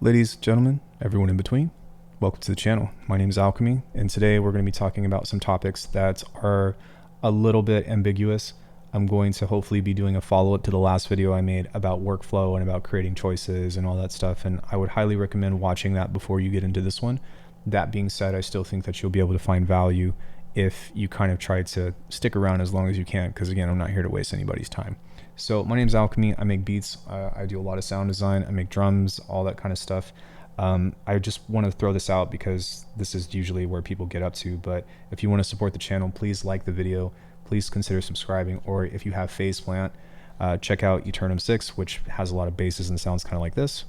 Ladies, gentlemen, everyone in between, welcome to the channel. My name is Alckemy, and today we're going to be talking about some topics that are a little bit ambiguous. I'm going to hopefully be doing a follow-up to the last video I made about workflow and about creating choices and all that stuff, and I would highly recommend watching that before you get into this one. That being said, I still think that you'll be able to find value if you kind of try to stick around as long as you can, because again, I'm not here to waste anybody's time. So my name's Alckemy. I make beats. I do a lot of sound design. I make drums, all that kind of stuff. I just want to throw this out because this is usually where people get up to. But if you want to support the channel, please like the video. Please consider subscribing. Or if you have Phase Plant, check out Eternum 6, which has a lot of basses and sounds kind of like this.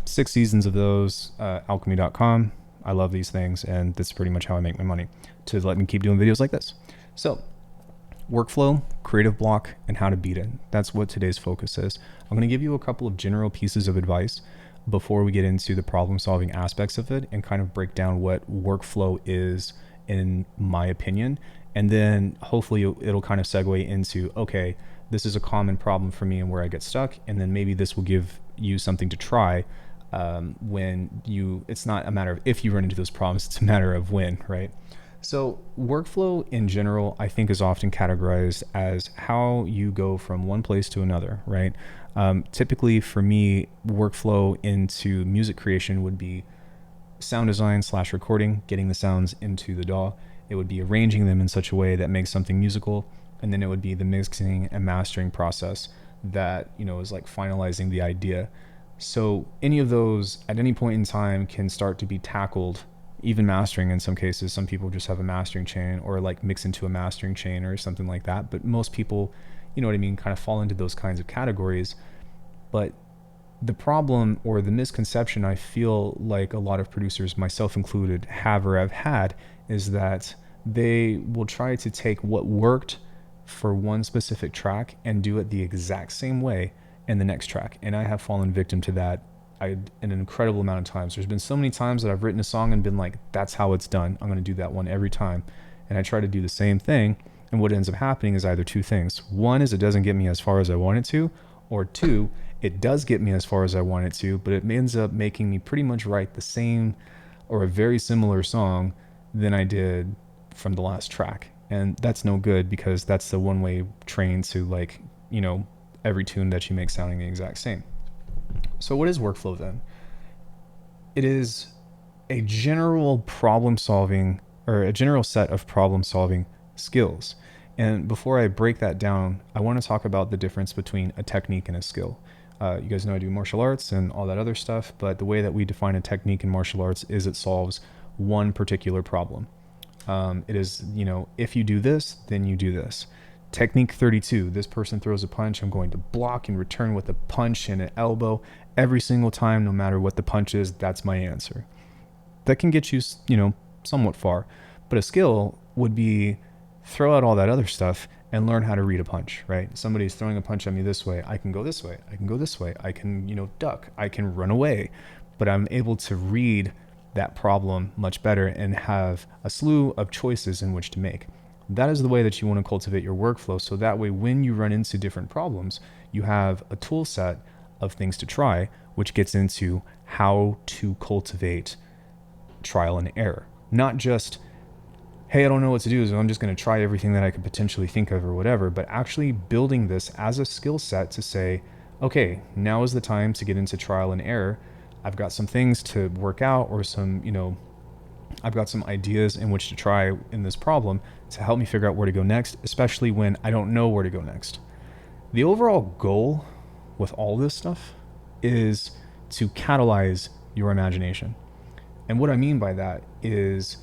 6 seasons of those, alchemy.com. I love these things, and that's pretty much how I make my money, to let me keep doing videos like this. So, workflow, creative block, and how to beat it. That's what today's focus is. I'm going to give you a couple of general pieces of advice before we get into the problem-solving aspects of it and kind of break down what workflow is, in my opinion. And then hopefully it'll kind of segue into, okay, this is a common problem for me and where I get stuck, and then maybe this will give you something to try. It's not a matter of if you run into those problems, it's a matter of when, right? So workflow in general, I think, is often categorized as how you go from one place to another, right? Typically for me, workflow into music creation would be sound design / recording, getting the sounds into the DAW. It would be arranging them in such a way that makes something musical. And then it would be the mixing and mastering process that, is like finalizing the idea. So any of those at any point in time can start to be tackled, even mastering in some cases. Some people just have a mastering chain or like mix into a mastering chain or something like that. But most people, kind of fall into those kinds of categories. But the problem or the misconception I feel like a lot of producers, myself included, have or have had is that they will try to take what worked for one specific track and do it the exact same way in the next track. And I have fallen victim to that an incredible amount of times. There's been so many times that I've written a song and been like, that's how it's done. I'm going to do that one every time. And I try to do the same thing. And what ends up happening is either two things. One is it doesn't get me as far as I want it to, or two, it does get me as far as I want it to, but it ends up making me pretty much write the same or a very similar song than I did from the last track. And that's no good, because that's the one-way train to every tune that you make sounding the exact same. So what is workflow then? It is a general problem solving, or a general set of problem solving skills. And before I break that down, I want to talk about the difference between a technique and a skill. You guys know I do martial arts and all that other stuff, but the way that we define a technique in martial arts is it solves one particular problem. It is, if you do this, then you do this. Technique 32, this person throws a punch, I'm going to block and return with a punch and an elbow every single time, no matter what the punch is. That's my answer. That can get you, somewhat far. But a skill would be throw out all that other stuff and learn how to read a punch, right? Somebody's throwing a punch at me this way. I can go this way. I can go this way. I can, duck. I can run away. But I'm able to read that problem much better and have a slew of choices in which to make. That is the way that you want to cultivate your workflow. So that way, when you run into different problems, you have a tool set of things to try, which gets into how to cultivate trial and error. Not just, hey, I don't know what to do, so I'm just going to try everything that I could potentially think of or whatever, but actually building this as a skill set to say, okay, now is the time to get into trial and error. I've got some things to work out, or I've got some ideas in which to try in this problem to help me figure out where to go next, especially when I don't know where to go next. The overall goal with all this stuff is to catalyze your imagination. And what I mean by that is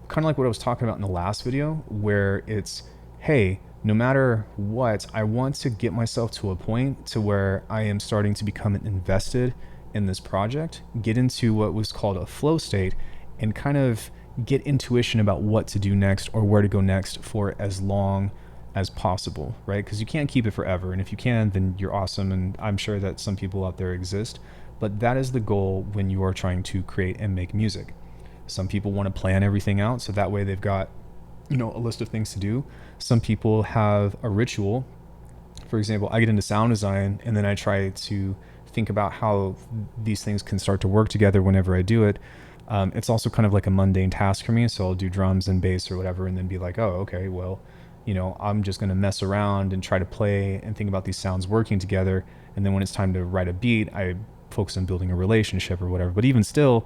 kind of like what I was talking about in the last video, where it's, hey, no matter what, I want to get myself to a point to where I am starting to become invested in this project, get into what was called a flow state, and kind of get intuition about what to do next or where to go next for as long as possible, right? Because you can't keep it forever. And if you can, then you're awesome. And I'm sure that some people out there exist, but that is the goal when you are trying to create and make music. Some people want to plan everything out, so that way they've got, a list of things to do. Some people have a ritual for example, I get into sound design and then I try to think about how these things can start to work together whenever I do it. It's also kind of like a mundane task for me. So I'll do drums and bass or whatever and then be like, oh, okay, well, I'm just going to mess around and try to play and think about these sounds working together. And then when it's time to write a beat, I focus on building a relationship or whatever. But even still,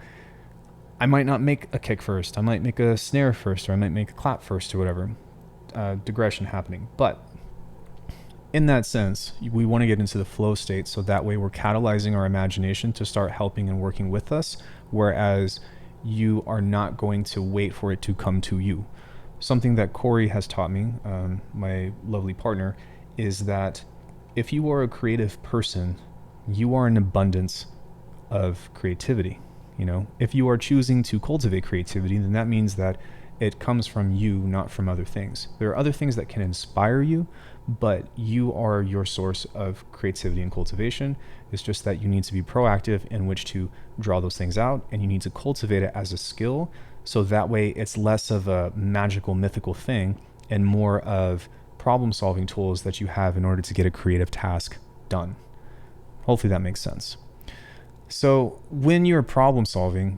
I might not make a kick first. I might make a snare first, or I might make a clap first or whatever. Digression happening. But in that sense, we want to get into the flow state so that way we're catalyzing our imagination to start helping and working with us, whereas you are not going to wait for it to come to you. Something that Corey has taught me, my lovely partner, is that if you are a creative person, you are an abundance of creativity. If you are choosing to cultivate creativity, then that means that it comes from you, not from other things. There are other things that can inspire you, but you are your source of creativity and cultivation. It's just that you need to be proactive in which to draw those things out, and you need to cultivate it as a skill. So that way it's less of a magical, mythical thing and more of problem-solving tools that you have in order to get a creative task done. Hopefully that makes sense. So when you're problem solving,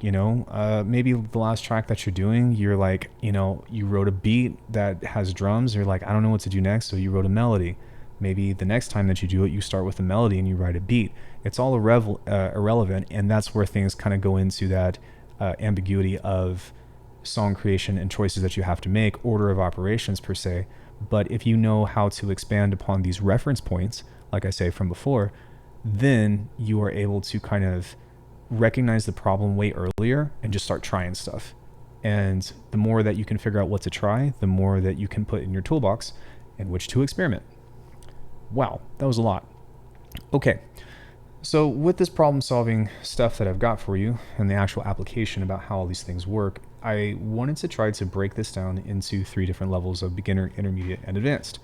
maybe the last track that you're doing, you're like, you wrote a beat that has drums. You're like, I don't know what to do next. So you wrote a melody. Maybe the next time that you do it, you start with a melody and you write a beat. It's all irrelevant. And that's where things kind of go into that ambiguity of song creation and choices that you have to make, order of operations per se. But if you know how to expand upon these reference points, like I say from before, then you are able to kind of recognize the problem way earlier and just start trying stuff. And the more that you can figure out what to try, the more that you can put in your toolbox in which to experiment. Wow, that was a lot. Okay, so with this problem solving stuff that I've got for you and the actual application about how all these things work, I wanted to try to break this down into 3 different levels of beginner, intermediate, and advanced.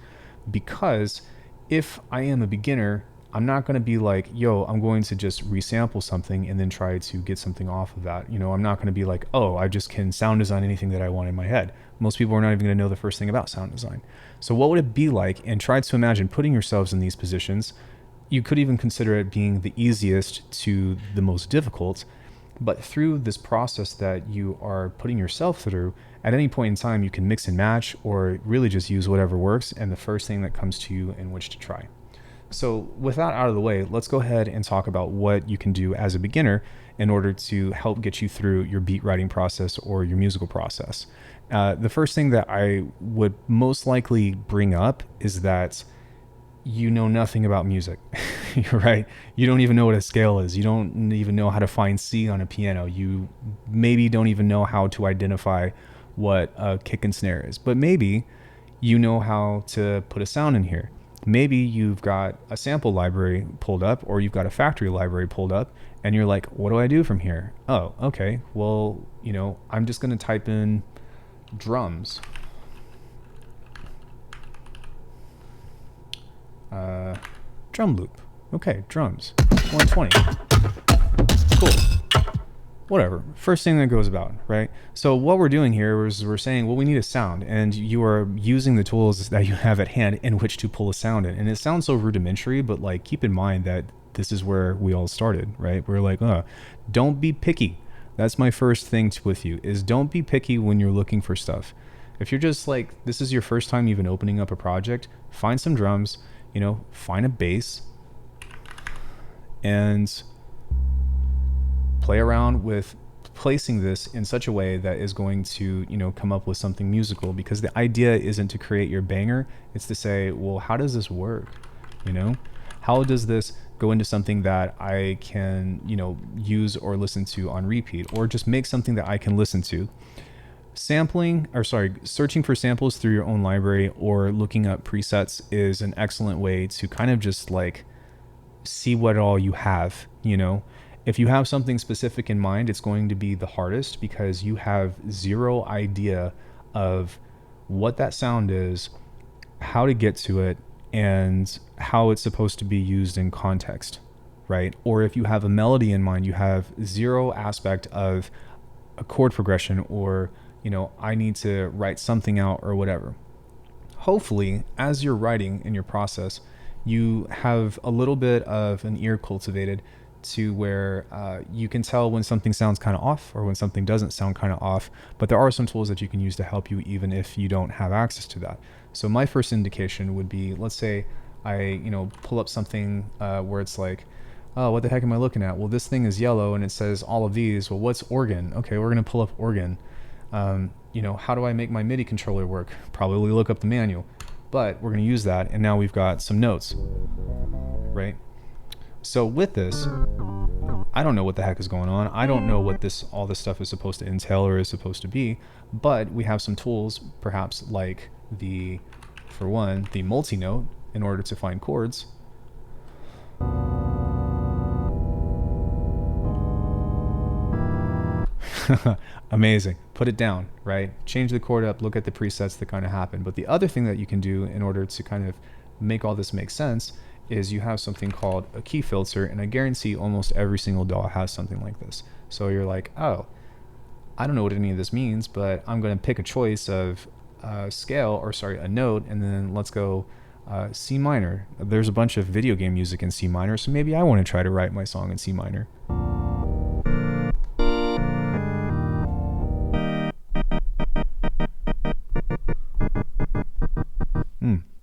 Because if I am a beginner, I'm not going to be like, I'm going to just resample something and then try to get something off of that. I'm not going to be like, I just can sound design anything that I want in my head. Most people are not even going to know the first thing about sound design. So what would it be like? And try to imagine putting yourselves in these positions. You could even consider it being the easiest to the most difficult. But through this process that you are putting yourself through, at any point in time, you can mix and match or really just use whatever works and the first thing that comes to you in which to try. So with that out of the way, let's go ahead and talk about what you can do as a beginner in order to help get you through your beat writing process or your musical process. The first thing that I would most likely bring up is that you know nothing about music, right? You don't even know what a scale is. You don't even know how to find C on a piano. You maybe don't even know how to identify what a kick and snare is, but maybe you know how to put a sound in here. Maybe you've got a sample library pulled up or you've got a factory library pulled up and you're like, what do I do from here? Oh, okay. Well, I'm just going to type in drums. Drum loop. Okay, drums. 120. Cool. Whatever. First thing that goes about, right? So what we're doing here is we're saying, well, we need a sound, and you are using the tools that you have at hand in which to pull a sound in. And it sounds so rudimentary, but like keep in mind that this is where we all started, right? We're like, don't be picky. That's my first thing with you is don't be picky when you're looking for stuff. If you're just like, this is your first time even opening up a project, find some drums, find a bass and play around with placing this in such a way that is going to, come up with something musical, because the idea isn't to create your banger. It's to say, well, how does this work? How does this go into something that I can, use or listen to on repeat, or just make something that I can listen to. Searching for samples through your own library or looking up presets is an excellent way to kind of just like see what all you have, If you have something specific in mind, it's going to be the hardest because you have zero idea of what that sound is, how to get to it, and how it's supposed to be used in context, right? Or if you have a melody in mind, you have zero aspect of a chord progression or, I need to write something out or whatever. Hopefully, as you're writing in your process, you have a little bit of an ear cultivated to where you can tell when something sounds kind of off or when something doesn't sound kind of off. But there are some tools that you can use to help you even if you don't have access to that. So my first indication would be, let's say I, pull up something where it's like, oh, what the heck am I looking at? Well, this thing is yellow and it says all of these. Well, what's organ? Okay, we're going to pull up organ. How do I make my MIDI controller work? Probably look up the manual. But we're going to use that, and now we've got some notes, right? So with this, I don't know what the heck is going on. I don't know what all this stuff is supposed to entail or is supposed to be, but we have some tools, perhaps like for one, the multi-note in order to find chords. Amazing. Put it down, right? Change the chord up, look at the presets that kind of happen. But the other thing that you can do in order to kind of make all this make sense is you have something called a key filter, and I guarantee almost every single DAW has something like this. So you're like, oh, I don't know what any of this means, but I'm going to pick a choice of a note, and then let's go C minor. There's a bunch of video game music in C minor, so maybe I want to try to write my song in C minor.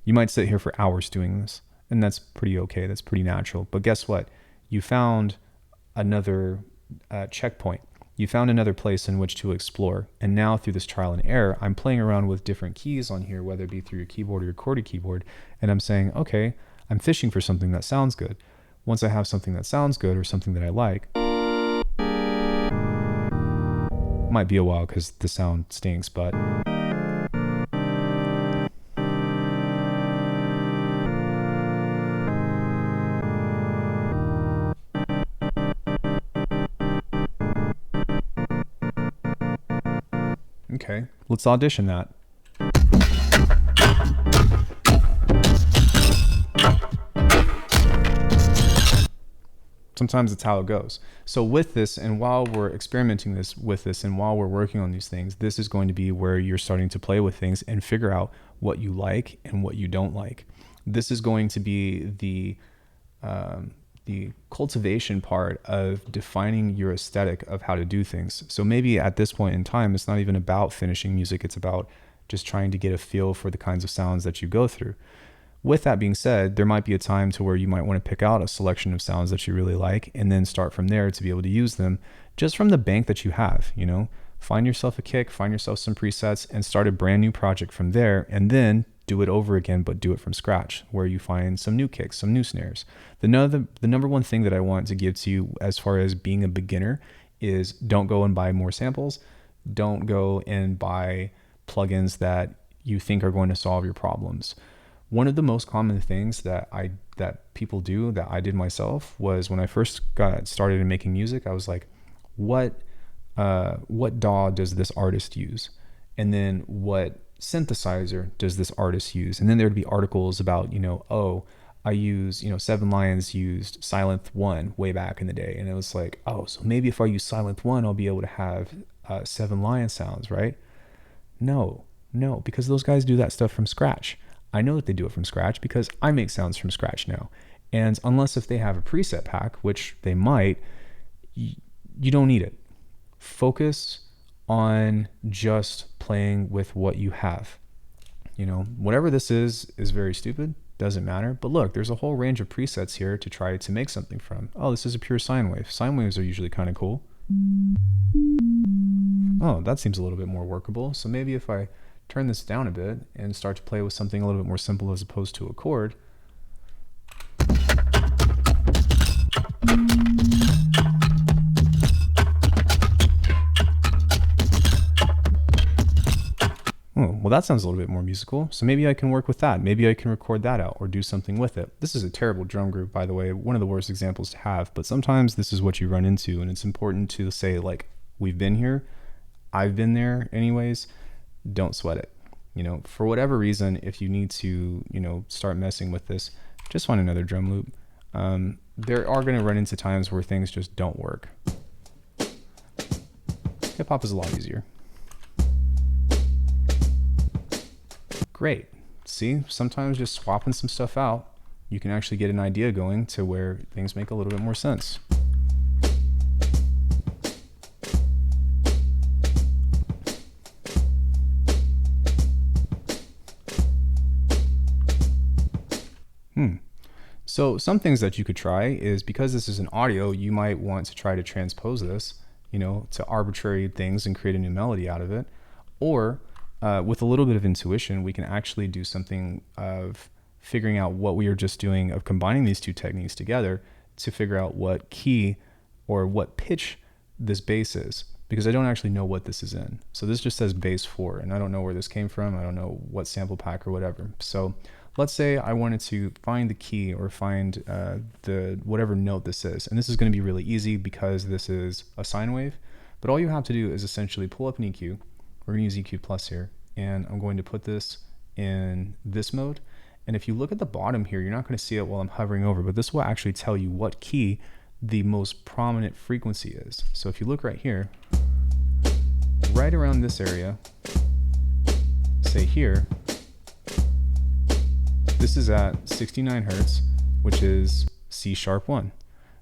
You might sit here for hours doing this, and that's pretty okay. That's pretty natural. But guess what? You found another checkpoint. You found another place in which to explore. And now through this trial and error, I'm playing around with different keys on here, whether it be through your keyboard or your QWERTY keyboard. And I'm saying, okay, I'm fishing for something that sounds good. Once I have something that sounds good or something that I like, might be a while because the sound stinks, but okay, let's audition that. Sometimes that's how it goes. So with this, and while we're experimenting with this, and while we're working on these things, this is going to be where you're starting to play with things and figure out what you like and what you don't like. This is going to be the cultivation part of defining your aesthetic of how to do things. So maybe at this point in time, it's not even about finishing music. It's about just trying to get a feel for the kinds of sounds that you go through. With that being said, there might be a time to where you might want to pick out a selection of sounds that you really like and then start from there to be able to use them just from the bank that you have, Find yourself a kick, find yourself some presets, and start a brand new project from there, and then do it over again, but do it from scratch, where you find some new kicks, some new snares. The number one thing that I want to give to you as far as being a beginner is don't go and buy more samples. Don't go and buy plugins that you think are going to solve your problems. One of the most common things that people do, that I did myself, was when I first got started in making music, I was like, what DAW does this artist use? And then what synthesizer does this artist use? And then there'd be articles about, I use, Seven Lions used Sylenth 1 way back in the day. And it was like, oh, so maybe if I use Sylenth 1, I'll be able to have Seven Lion sounds, right? No, because those guys do that stuff from scratch. I know that they do it from scratch because I make sounds from scratch now. And unless if they have a preset pack, which they might, you don't need it. Focus on just playing with what you have. Whatever this is very stupid, doesn't matter. But look, there's a whole range of presets here to try to make something from. Oh, this is a pure sine wave. Sine waves are usually kind of cool. Oh, that seems a little bit more workable. So maybe if I turn this down a bit and start to play with something a little bit more simple as opposed to a chord. Oh, well, that sounds a little bit more musical. So maybe I can work with that. Maybe I can record that out or do something with it. This is a terrible drum group, by the way, one of the worst examples to have, but sometimes this is what you run into, and it's important to say, like, we've been here, I've been there anyways. Don't sweat it. For whatever reason, if you need to, start messing with this, just find another drum loop. There are going to run into times where things just don't work. Hip hop is a lot easier. Great. See, sometimes just swapping some stuff out, you can actually get an idea going to where things make a little bit more sense. So some things that you could try is, because this is an audio, you might want to try to transpose this, to arbitrary things and create a new melody out of it. Or with a little bit of intuition, we can actually do something of figuring out what we are just doing, of combining these two techniques together to figure out what key or what pitch this bass is, because I don't actually know what this is in. So this just says bass 4, and I don't know where this came from. I don't know what sample pack or whatever. So let's say I wanted to find the key or find the whatever note this is. And this is going to be really easy because this is a sine wave. But all you have to do is essentially pull up an EQ. We're going to use EQ plus here. And I'm going to put this in this mode. And if you look at the bottom here, you're not going to see it while I'm hovering over, but this will actually tell you what key the most prominent frequency is. So if you look right here, right around this area, say here, this is at 69 Hertz, which is C sharp 1.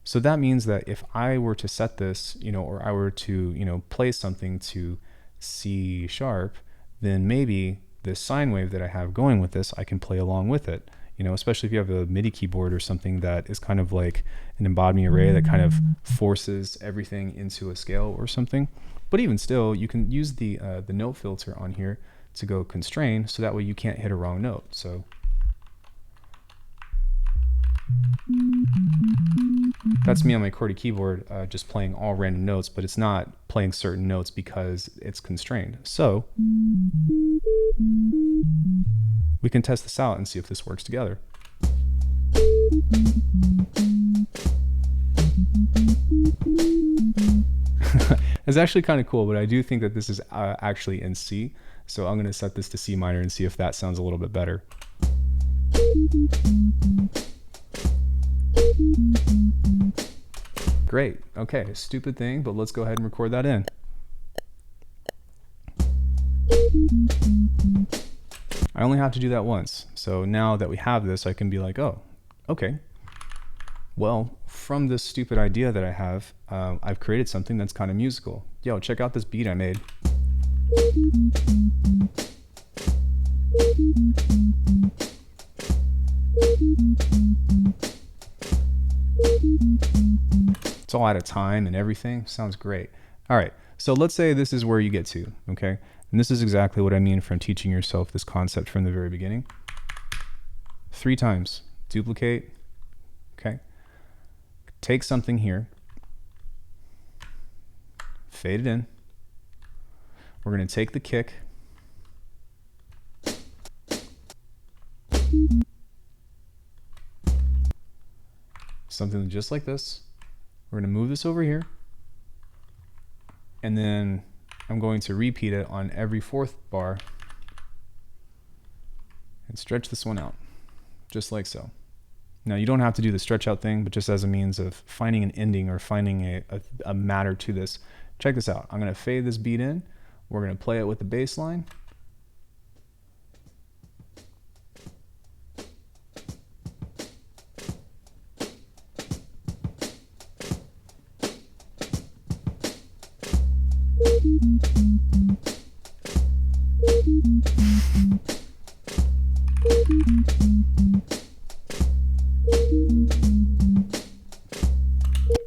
So that means that if I were to set this, or I were to, play something to C sharp, then maybe this sine wave that I have going with this, I can play along with it. Especially if you have a MIDI keyboard or something that is kind of like an embodiment array that kind of forces everything into a scale or something. But even still, you can use the note filter on here to go constrain, so that way you can't hit a wrong note. So that's me on my QWERTY keyboard, just playing all random notes, but it's not playing certain notes because it's constrained. So we can test this out and see if this works together. It's actually kind of cool, but I do think that this is actually in C. So I'm going to set this to C minor and see if that sounds a little bit better. Great. Okay, stupid thing, but let's go ahead and record that in. I only have to do that once. So now that we have this, I can be like, oh, okay. Well, from this stupid idea that I have, I've created something that's kind of musical. Yo, check out this beat I made. It's all out of time and everything. Sounds great. All right, so let's say this is where you get to, okay? And this is exactly what I mean from teaching yourself this concept from the very beginning. 3 times, duplicate, okay? Take something here, fade it in. We're gonna take the kick, something just like this. We're gonna move this over here, and then I'm going to repeat it on every 4th bar and stretch this one out, just like so. Now you don't have to do the stretch out thing, but just as a means of finding an ending or finding a matter to this, check this out. I'm gonna fade this beat in. We're gonna play it with the bass line.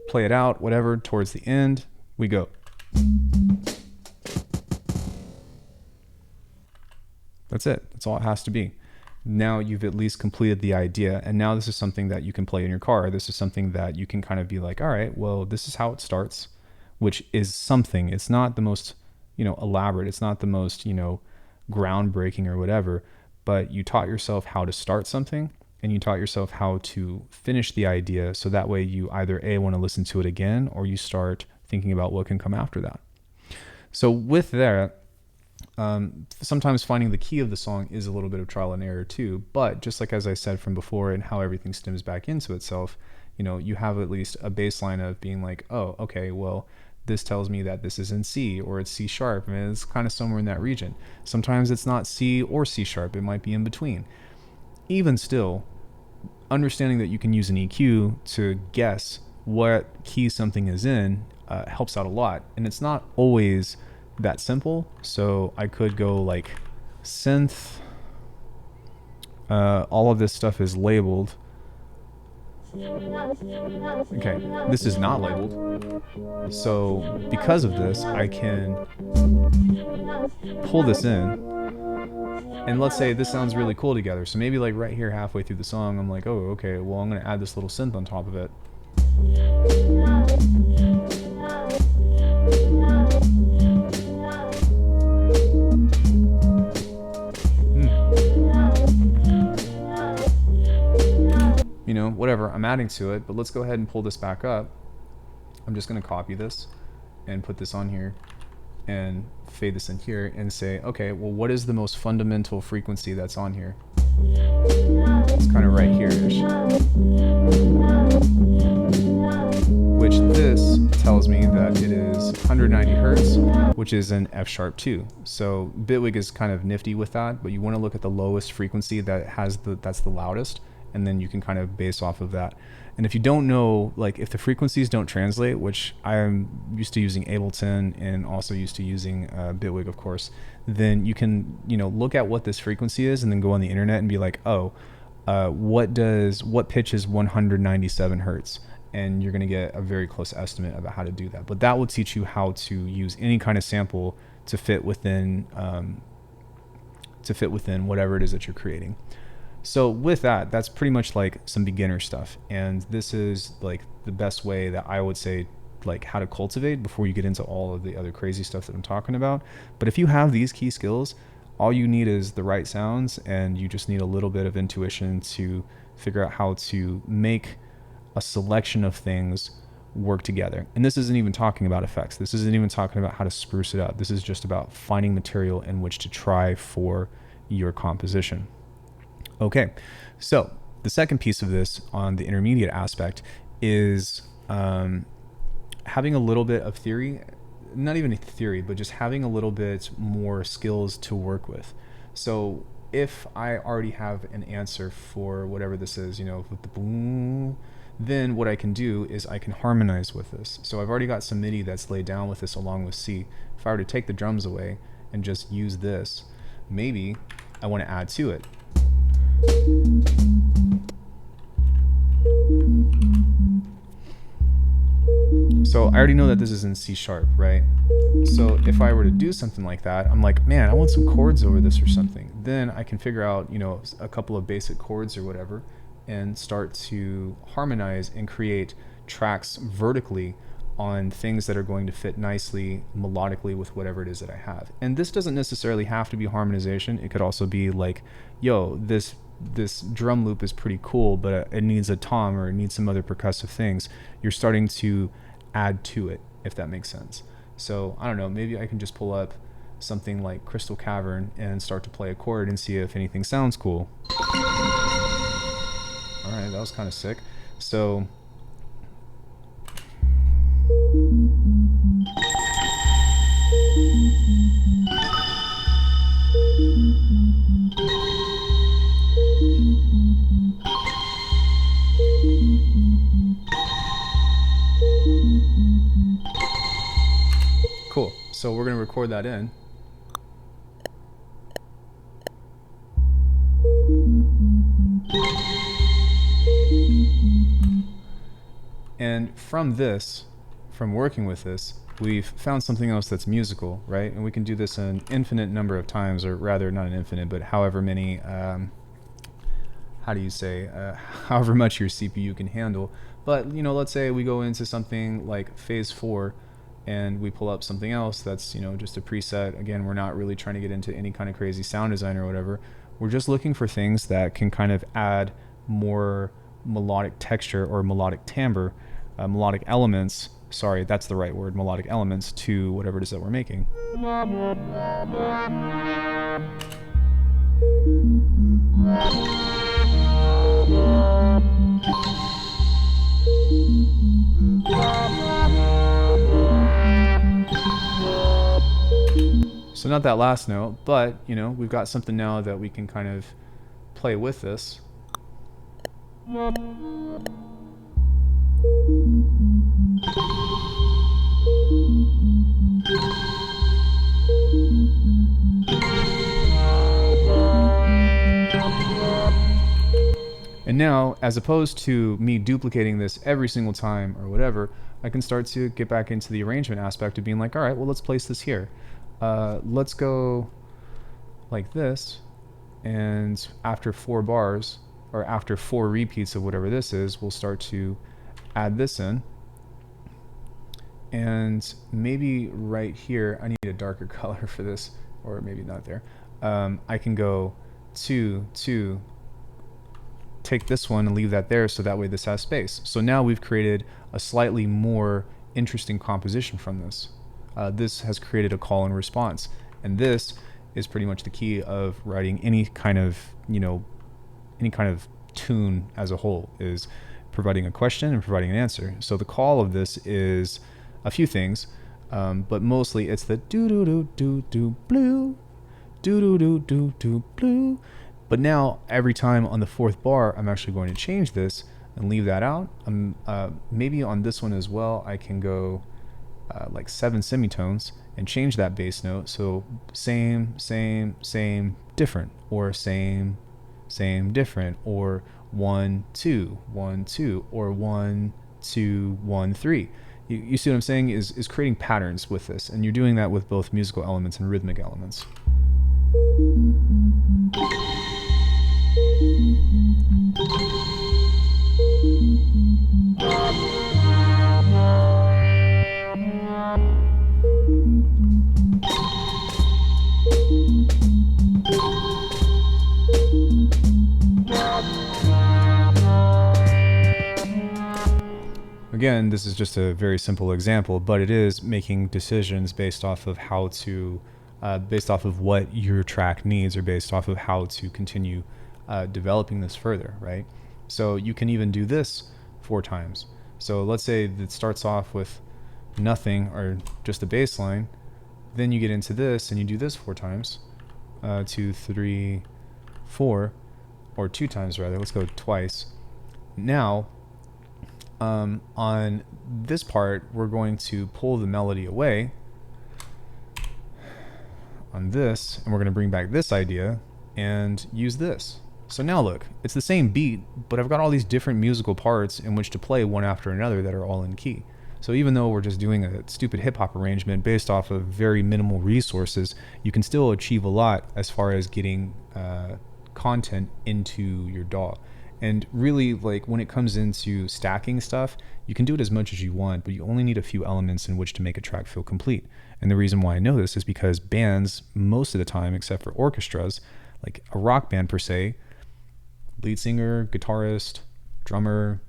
Play it out, whatever, towards the end, we go. That's it. That's all it has to be. Now you've at least completed the idea, and now this is something that you can play in your car. This is something that you can kind of be like, all right, well, this is how it starts, which is something. It's not the most, elaborate. It's not the most, groundbreaking or whatever, but you taught yourself how to start something, and you taught yourself how to finish the idea, so that way you either A, want to listen to it again, or you start thinking about what can come after that. So with that, sometimes finding the key of the song is a little bit of trial and error too, but just like as I said from before and how everything stems back into itself, you have at least a baseline of being like, oh, okay, well, this tells me that this is in C, or it's C sharp, and it's kind of somewhere in that region. Sometimes it's not C or C sharp, it might be in between. Even still, understanding that you can use an EQ to guess what key something is in helps out a lot. And it's not always that simple. So I could go like synth. All of this stuff is labeled. Okay, this is not labeled. So because of this, I can pull this in. And let's say this sounds really cool together. So maybe like right here halfway through the song, I'm like, oh, okay, well, I'm going to add this little synth on top of it. You know, whatever, I'm adding to it, but let's go ahead and pull this back up. I'm just going to copy this and put this on here and fade this in here and say, okay, well, what is the most fundamental frequency that's on here? It's kind of right here-ish. Which this tells me that it is 190 hertz, which is an F sharp 2. So Bitwig is kind of nifty with that, but you want to look at the lowest frequency that has that's the loudest, and then you can kind of base off of that. And if you don't know, like if the frequencies don't translate, which I'm used to using Ableton and also used to using Bitwig, of course, then you can, you know, look at what this frequency is and then go on the internet and be like, oh, what pitch is 197 hertz? And you're going to get a very close estimate about how to do that. But that will teach you how to use any kind of sample to fit within whatever it is that you're creating. So with that, that's pretty much like some beginner stuff. And this is like the best way that I would say, like how to cultivate before you get into all of the other crazy stuff that I'm talking about. But if you have these key skills, all you need is the right sounds, and you just need a little bit of intuition to figure out how to make a selection of things work together. And this isn't even talking about effects. This isn't even talking about how to spruce it up. This is just about finding material in which to try for your composition. Okay, so the second piece of this on the intermediate aspect is having a little bit of theory, not even a theory, but just having a little bit more skills to work with. So if I already have an answer for whatever this is, you know, with the boom, then what I can do is I can harmonize with this. So I've already got some MIDI that's laid down with this along with C. If I were to take the drums away and just use this, maybe I want to add to it. So I already know that this is in C sharp, right? So if I were to do something like that, I'm like, man, I want some chords over this or something. Then I can figure out, you know, a couple of basic chords or whatever and start to harmonize and create tracks vertically on things that are going to fit nicely melodically with whatever it is that I have. And this doesn't necessarily have to be harmonization. It could also be like, yo, this drum loop is pretty cool, but it needs a tom or it needs some other percussive things. You're starting to add to it, if that makes sense. So I don't know, maybe I can just pull up something like Crystal Cavern and start to play a chord and see if anything sounds cool. All right, that was kind of sick. So cool. So we're going to record that in. And from working with this, we've found something else that's musical, right? And we can do this an infinite number of times, or rather not an infinite, but however many, however much your CPU can handle. But, you know, let's say we go into something like phase 4 and we pull up something else that's, you know, just a preset. Again, we're not really trying to get into any kind of crazy sound design or whatever. We're just looking for things that can kind of add more melodic texture or melodic timbre, melodic elements. Sorry, that's the right word, melodic elements to whatever it is that we're making. So not that last note, but, you know, we've got something now that we can kind of play with this. And now, as opposed to me duplicating this every single time or whatever, I can start to get back into the arrangement aspect of being like, all right, well, let's place this here. Let's go like this. And after 4 bars, or after 4 repeats of whatever this is, we'll start to add this in. And maybe right here, I need a darker color for this, or maybe not there. I can go 2, 2, take this one and leave that there, so that way this has space. So now we've created a slightly more interesting composition from this. This has created a call and response, and this is pretty much the key of writing any kind of, any kind of tune as a whole, is providing a question and providing an answer. So the call of this is a few things, but mostly it's the do do do do do blue, do do do do do blue. But now every time on the 4th bar, I'm actually going to change this and leave that out. Maybe on this one as well, I can go like 7 semitones and change that bass note. So same, same, same, different, or same, same, different, or 1, 2, 1, 2, or 1, 2, 1, 3. You see what I'm saying? Is creating patterns with this, and you're doing that with both musical elements and rhythmic elements. Again, this is just a very simple example, but it is making decisions based off of how to, based off of what your track needs, or based off of how to continue developing this further, right? So you can even do this 4 times. So let's say that starts off with nothing or just a bass line, then you get into this and you do this 4 times, 2, 3, 4, or 2 times rather. Let's go twice. Now, on this part, we're going to pull the melody away on this, and we're going to bring back this idea and use this. So now look, it's the same beat, but I've got all these different musical parts in which to play one after another that are all in key. So even though we're just doing a stupid hip-hop arrangement based off of very minimal resources, you can still achieve a lot as far as getting content into your DAW. And really, like, when it comes into stacking stuff, you can do it as much as you want, but you only need a few elements in which to make a track feel complete. And the reason why I know this is because bands, most of the time, except for orchestras, like a rock band per se, lead singer, guitarist, drummer,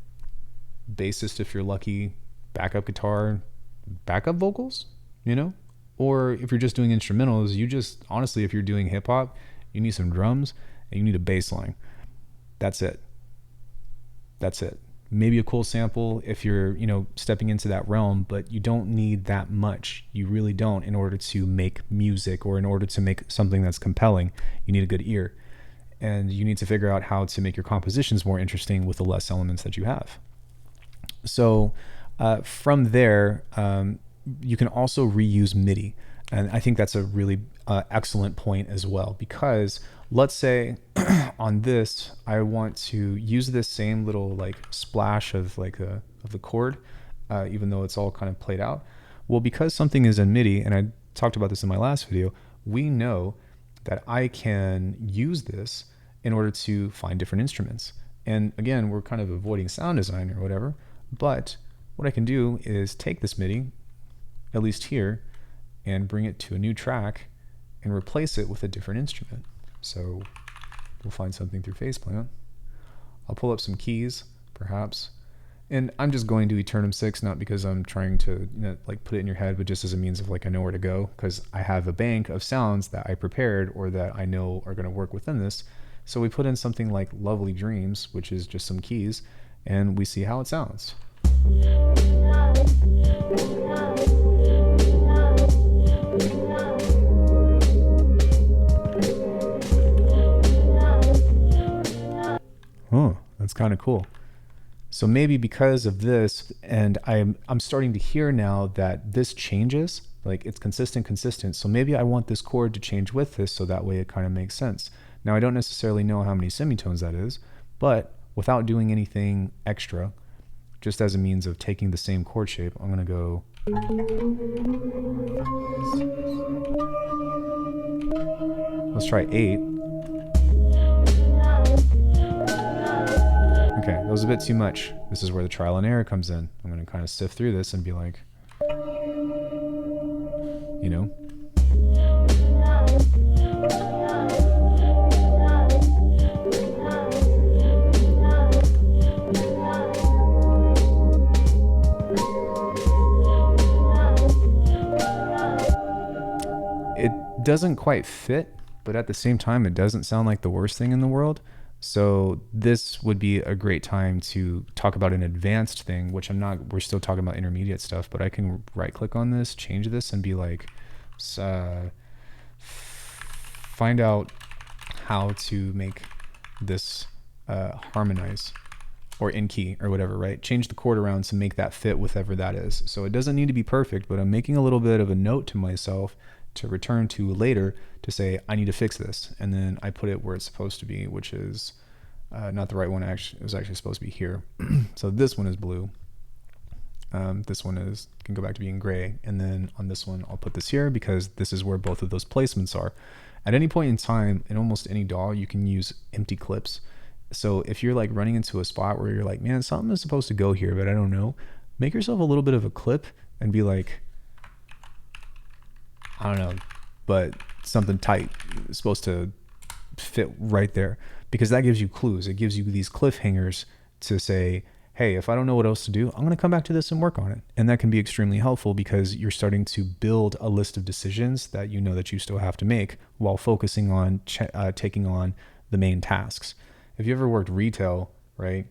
bassist if you're lucky, backup guitar, backup vocals, Or if you're just doing instrumentals, you just, honestly, if you're doing hip hop, you need some drums and you need a bass line. That's it. That's it. Maybe a cool sample if you're, stepping into that realm, but you don't need that much. You really don't, in order to make music or in order to make something that's compelling. You need a good ear, and you need to figure out how to make your compositions more interesting with the less elements that you have. So from there, you can also reuse MIDI. And I think that's a really excellent point as well, because let's say on this, I want to use this same little like splash of like of the chord, even though it's all kind of played out. Well, because something is in MIDI, and I talked about this in my last video, we know that I can use this in order to find different instruments. And again, we're kind of avoiding sound design or whatever, but what I can do is take this MIDI, at least here, and bring it to a new track and replace it with a different instrument. So we'll find something through Faceplant. I'll pull up some keys, perhaps. And I'm just going to Eternum 6, not because I'm trying to like put it in your head, but just as a means of like I know where to go, because I have a bank of sounds that I prepared or that I know are going to work within this. So we put in something like Lovely Dreams, which is just some keys, and we see how it sounds. Oh, That's kind of cool. So maybe because of this, and I'm starting to hear now that this changes, like it's consistent. So maybe I want this chord to change with this, so that way it kind of makes sense. Now I don't necessarily know how many semitones that is, but without doing anything extra, just as a means of taking the same chord shape, I'm gonna go. Let's try 8. Okay, that was a bit too much. This is where the trial and error comes in. I'm going to kind of sift through this and be like, you know. It doesn't quite fit, but at the same time, it doesn't sound like the worst thing in the world. So this would be a great time to talk about an advanced thing, which we're still talking about intermediate stuff, but I can right click on this, change this, and be like, find out how to make this harmonize or in key or whatever, right? Change the chord around to make that fit with whatever that is. So it doesn't need to be perfect, but I'm making a little bit of a note to myself to return to later to say, I need to fix this. And then I put it where it's supposed to be, which is not the right one. It was actually supposed to be here. So this one is blue. This one can go back to being gray. And then on this one, I'll put this here because this is where both of those placements are. At any point in time, in almost any DAW, you can use empty clips. So if you're like running into a spot where you're like, man, something is supposed to go here, but I don't know, make yourself a little bit of a clip and be like, I don't know, but something tight is supposed to fit right there, because that gives you clues. It gives you these cliffhangers to say, hey, if I don't know what else to do, I'm going to come back to this and work on it. And that can be extremely helpful because you're starting to build a list of decisions that you know that you still have to make while focusing on taking on the main tasks. If you ever worked retail, right?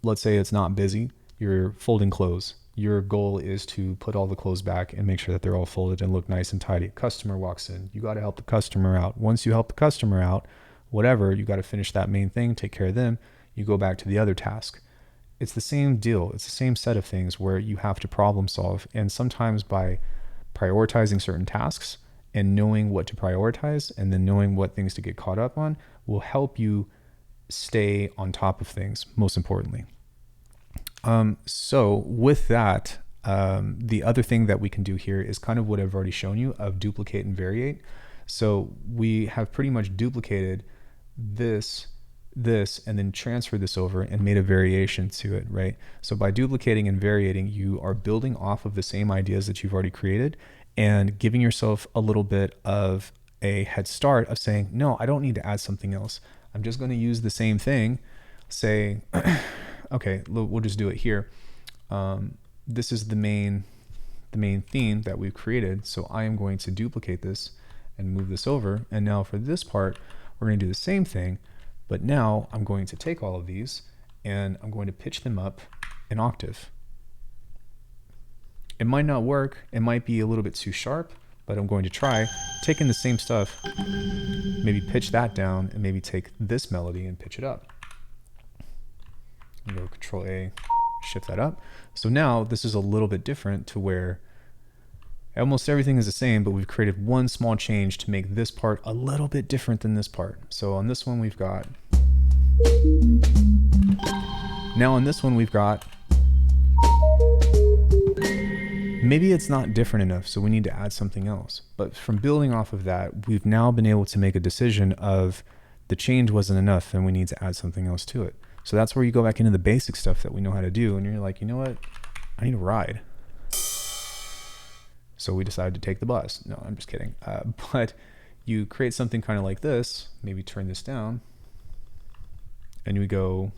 Let's say it's not busy, you're folding clothes. Your goal is to put all the clothes back and make sure that they're all folded and look nice and tidy. Customer walks in, you got to help the customer out. Once you help the customer out, whatever, you got to finish that main thing, take care of them. You go back to the other task. It's the same deal. It's the same set of things where you have to problem solve. And sometimes by prioritizing certain tasks and knowing what to prioritize and then knowing what things to get caught up on will help you stay on top of things, most importantly. So with that, the other thing that we can do here is kind of what I've already shown you of duplicate and variate. So we have pretty much duplicated this, and then transferred this over and made a variation to it, right? So by duplicating and variating, you are building off of the same ideas that you've already created and giving yourself a little bit of a head start of saying, no, I don't need to add something else. I'm just going to use the same thing, say, okay, we'll just do it here. This is the main theme that we've created. So I am going to duplicate this and move this over. And now for this part, we're going to do the same thing, but now I'm going to take all of these and I'm going to pitch them up an octave. It might not work. It might be a little bit too sharp, but I'm going to try taking the same stuff, maybe pitch that down and maybe take this melody and pitch it up. Go Control A, shift that up. So now this is a little bit different to where almost everything is the same, but we've created one small change to make this part a little bit different than this part. So on this one, we've got, now on this one, we've got, maybe it's not different enough, so we need to add something else. But from building off of that, we've now been able to make a decision of the change wasn't enough and we need to add something else to it. So that's where you go back into the basic stuff that we know how to do. And you're like, you know what? I need a ride. So we decided to take the bus. No, I'm just kidding. But you create something kind of like this, maybe turn this down, and we go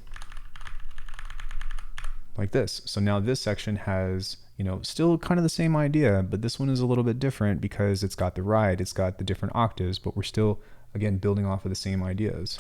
like this. So now this section has, still kind of the same idea, but this one is a little bit different because it's got the ride, it's got the different octaves, but we're still, again, building off of the same ideas.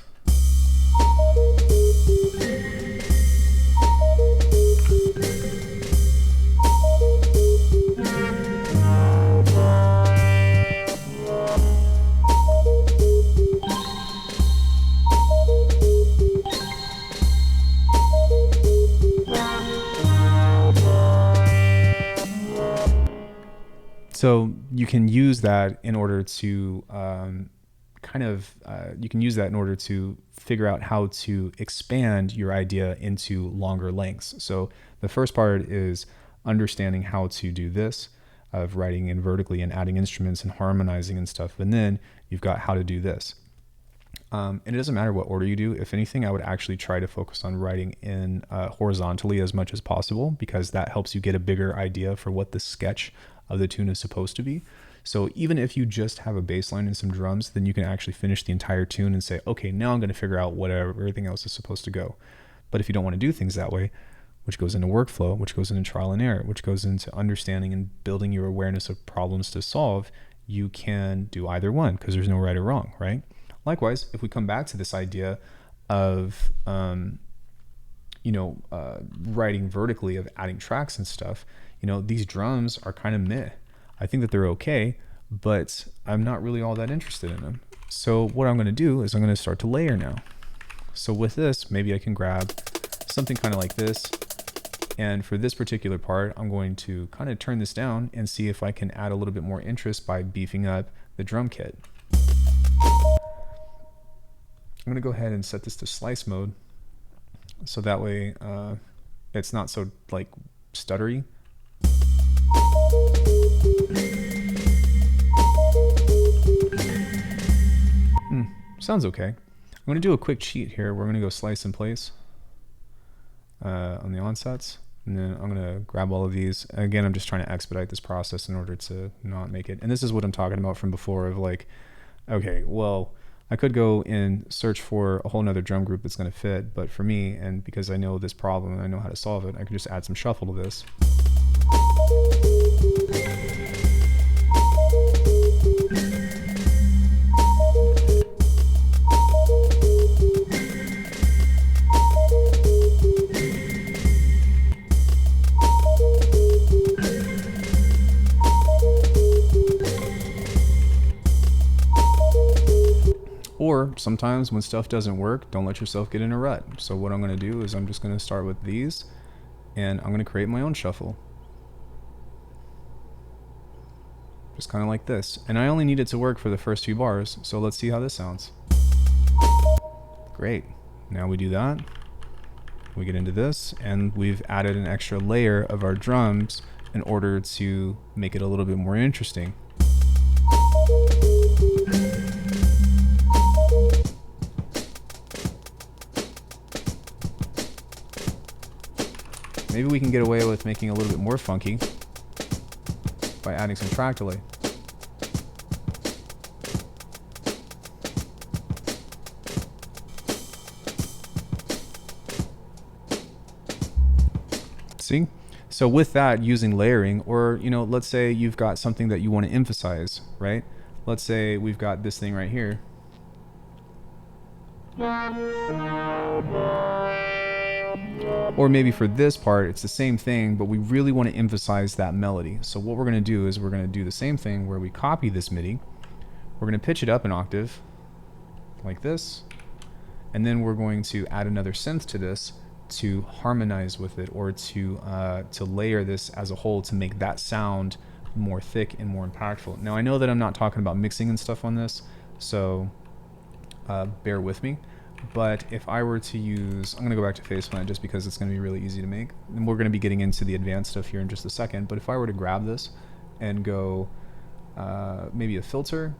So you can use that in order to you can use that in order to figure out how to expand your idea into longer lengths. So the first part is understanding how to do this, of writing in vertically and adding instruments and harmonizing and stuff. And then you've got how to do this. And it doesn't matter what order you do. If anything, I would actually try to focus on writing in horizontally as much as possible, because that helps you get a bigger idea for what the sketch of the tune is supposed to be. So even if you just have a bass line and some drums, then you can actually finish the entire tune and say, okay, now I'm going to figure out whatever everything else is supposed to go. But if you don't want to do things that way, which goes into workflow, which goes into trial and error, which goes into understanding and building your awareness of problems to solve, you can do either one, because there's no right or wrong, right? Likewise, if we come back to this idea of, writing vertically, of adding tracks and stuff, these drums are kind of meh. I think that they're okay, but I'm not really all that interested in them. So what I'm going to do is I'm going to start to layer now. So with this, maybe I can grab something kind of like this. And for this particular part, I'm going to kind of turn this down and see if I can add a little bit more interest by beefing up the drum kit. I'm going to go ahead and set this to slice mode, so that way it's not so like stuttery. Sounds okay. I'm going to do a quick cheat here. We're going to go slice in place on the onsets, and then I'm going to grab all of these. Again, I'm just trying to expedite this process in order to not make it. And this is what I'm talking about from before, of like, okay, well, I could go and search for a whole nother drum group that's going to fit, but for me, and because I know this problem and I know how to solve it, I can just add some shuffle to this. Or sometimes when stuff doesn't work, don't let yourself get in a rut. So what I'm going to do is I'm just going to start with these, and I'm going to create my own shuffle. Just kind of like this. And I only need it to work for the first few bars, so let's see how this sounds. Great. Now we do that. We get into this, and we've added an extra layer of our drums in order to make it a little bit more interesting. Maybe we can get away with making it a little bit more funky by adding some track delay. See? So with that, using layering, or, let's say you've got something that you want to emphasize, right? Let's say we've got this thing right here. Or maybe for this part, it's the same thing, but we really want to emphasize that melody. So what we're going to do is we're going to do the same thing where we copy this MIDI. We're going to pitch it up an octave, like this. And then we're going to add another synth to this to harmonize with it, or to layer this as a whole to make that sound more thick and more impactful. Now I know that I'm not talking about mixing and stuff on this, so bear with me. But if I were to use, I'm going to go back to face plant just because it's going to be really easy to make. And we're going to be getting into the advanced stuff here in just a second. But if I were to grab this and go maybe a filter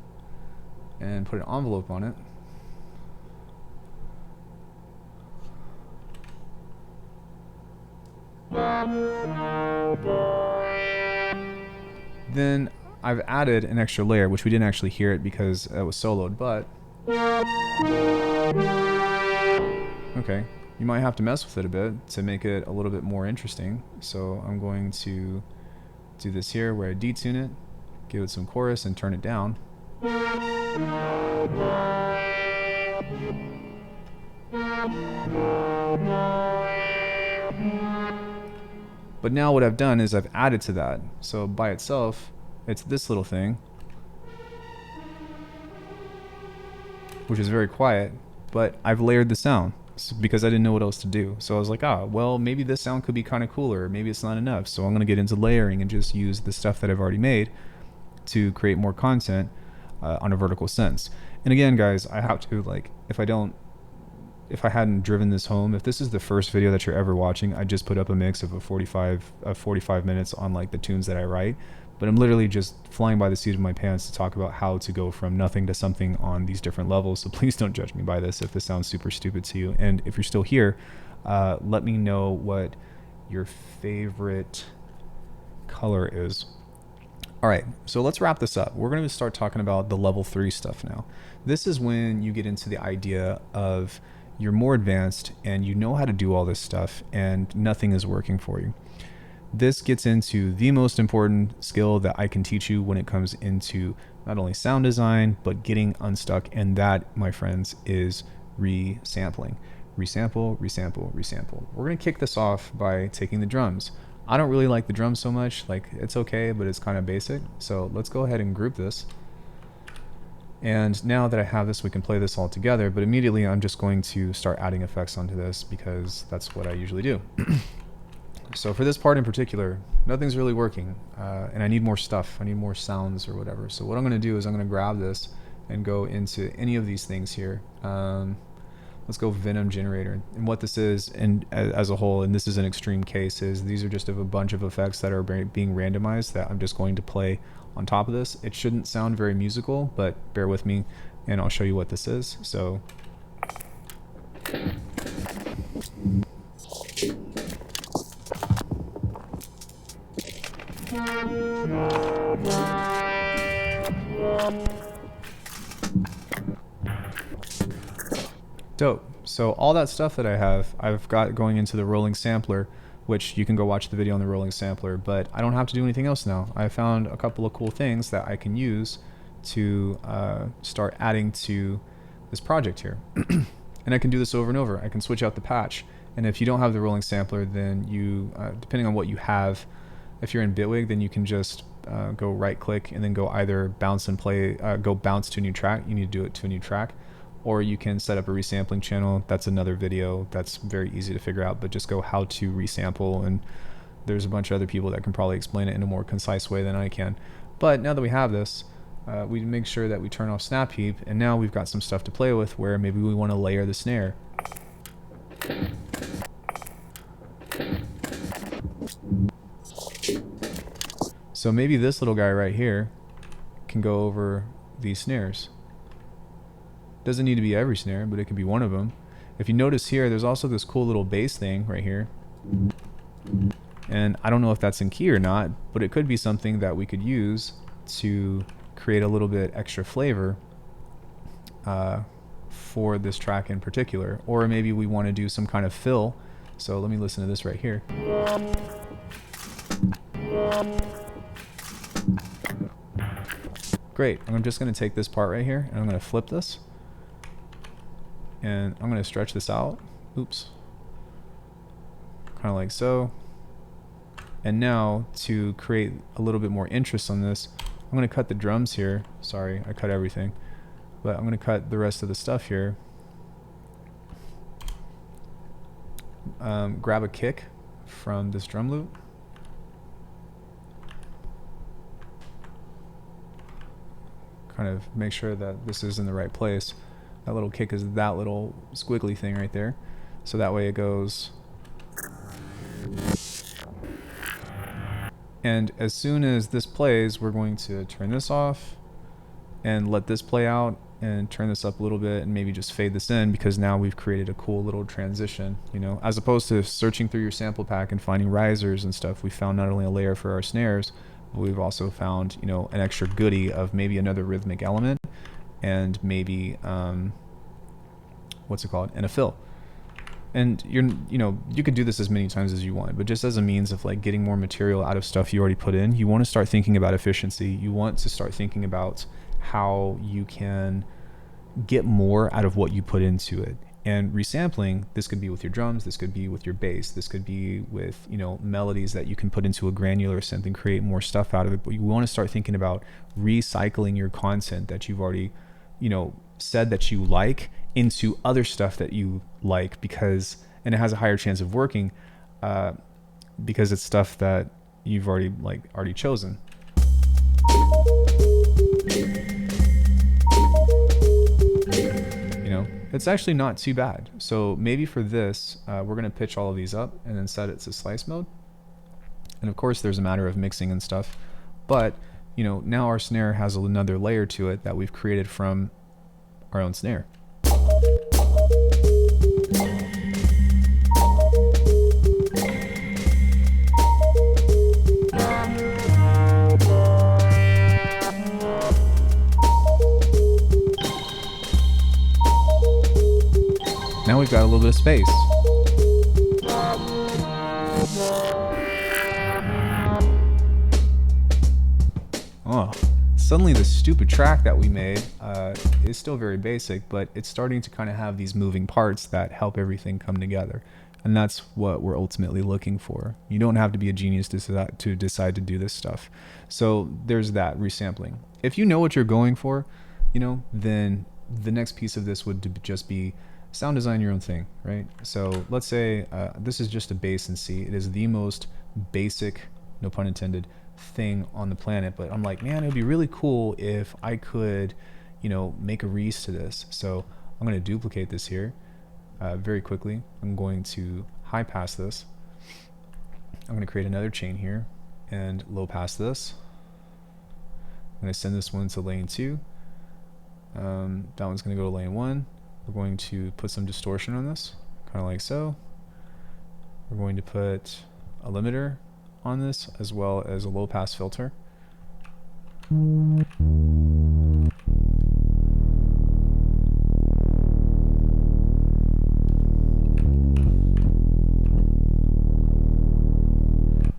and put an envelope on it. Then I've added an extra layer, which we didn't actually hear it because it was soloed, but okay, you might have to mess with it a bit to make it a little bit more interesting. So I'm going to do this here where I detune it, give it some chorus, and turn it down. But now what I've done is I've added to that. So by itself, it's this little thing, which is very quiet, but I've layered the sound because I didn't know what else to do. So I was like, well, maybe this sound could be kind of cooler. Maybe it's not enough. So I'm going to get into layering and just use the stuff that I've already made to create more content on a vertical sense. And again, guys, I have to, like, if I hadn't driven this home, if this is the first video that you're ever watching, I just put up a mix of 45 minutes on like the tunes that I write, but I'm literally just flying by the seat of my pants to talk about how to go from nothing to something on these different levels. So please don't judge me by this if this sounds super stupid to you. And if you're still here, let me know what your favorite color is. All right, so let's wrap this up. We're going to start talking about the level 3 stuff now. This is when you get into the idea of you're more advanced and you know how to do all this stuff and nothing is working for you. This gets into the most important skill that I can teach you when it comes into not only sound design, but getting unstuck. And that, my friends, is resampling. Resample, resample, resample. We're going to kick this off by taking the drums. I don't really like the drums so much. Like, it's okay, but it's kind of basic. So let's go ahead and group this. And now that I have this, we can play this all together, but immediately I'm just going to start adding effects onto this because that's what I usually do. So for this part in particular, nothing's really working, and I need more stuff. I need more sounds or whatever. So what I'm going to do is I'm going to grab this and go into any of these things here. Let's go Venom Generator. And what this is, and as a whole, and this is an extreme case, is these are just a bunch of effects that are being randomized that I'm just going to play on top of this. It shouldn't sound very musical, but bear with me and I'll show you what this is. So dope. So all that stuff that I've got going into the rolling sampler, which you can go watch the video on the rolling sampler, but I don't have to do anything else now. I found a couple of cool things that I can use to start adding to this project here. And I can do this over and over. I can switch out the patch. And if you don't have the rolling sampler, then you, depending on what you have, if you're in Bitwig, then you can just go right click and then go either bounce and play, go bounce to a new track. You need to do it to a new track. Or you can set up a resampling channel. That's another video that's very easy to figure out, but just go how to resample, and there's a bunch of other people that can probably explain it in a more concise way than I can. But now that we have this, we make sure that we turn off snap heap, and now we've got some stuff to play with where maybe we want to layer the snare. So maybe this little guy right here can go over these snares. Doesn't need to be every snare, but it could be one of them. If you notice here, there's also this cool little bass thing right here. And I don't know if that's in key or not, but it could be something that we could use to create a little bit extra flavor for this track in particular. Or maybe we want to do some kind of fill. So let me listen to this right here. Great. I'm just going to take this part right here and I'm going to flip this. And I'm going to stretch this out. Oops. Kind of like so. And now to create a little bit more interest on this, I'm going to cut the drums here. Sorry, I cut everything. But I'm going to cut the rest of the stuff here. Grab a kick from this drum loop. Kind of make sure that this is in the right place. That little kick is that little squiggly thing right there. So that way it goes. And as soon as this plays, we're going to turn this off and let this play out and turn this up a little bit and maybe just fade this in, because now we've created a cool little transition, you know, as opposed to searching through your sample pack and finding risers and stuff. We found not only a layer for our snares, but we've also found, you know, an extra goodie of maybe another rhythmic element and maybe what's it called, and a fill. And you know, you could do this as many times as you want, but just as a means of like getting more material out of stuff you already put in, you want to start thinking about efficiency. You want to start thinking about how you can get more out of what you put into it. And resampling, this could be with your drums, this could be with your bass, this could be with, you know, melodies that you can put into a granular synth and create more stuff out of it. But you want to start thinking about recycling your content that you've already, you know, said that you like into other stuff that you like, because, and it has a higher chance of working because it's stuff that you've already chosen. it's actually not too bad. So maybe for this, we're going to pitch all of these up and then set it to slice mode. And of course, there's a matter of mixing and stuff. But, you know, now our snare has another layer to it that we've created from our own snare. Now we've got a little bit of space. Oh, suddenly the stupid track that we made is still very basic, but it's starting to kind of have these moving parts that help everything come together. And that's what we're ultimately looking for. You don't have to be a genius to decide to do this stuff. So there's that resampling. If you know what you're going for, you know, then the next piece of this would just be sound design your own thing, right? So let's say this is just a bass in C. It is the most basic, no pun intended, thing on the planet, but I'm like, man, it would be really cool if I could, you know, make a reese to this. So I'm going to duplicate this here very quickly. I'm going to high pass this. I'm going to create another chain here and low pass this. I'm going to send this one to lane 2. That one's going to go to lane 1. We're going to put some distortion on this, kind of like so. We're going to put a limiter on this as well as a low pass filter. And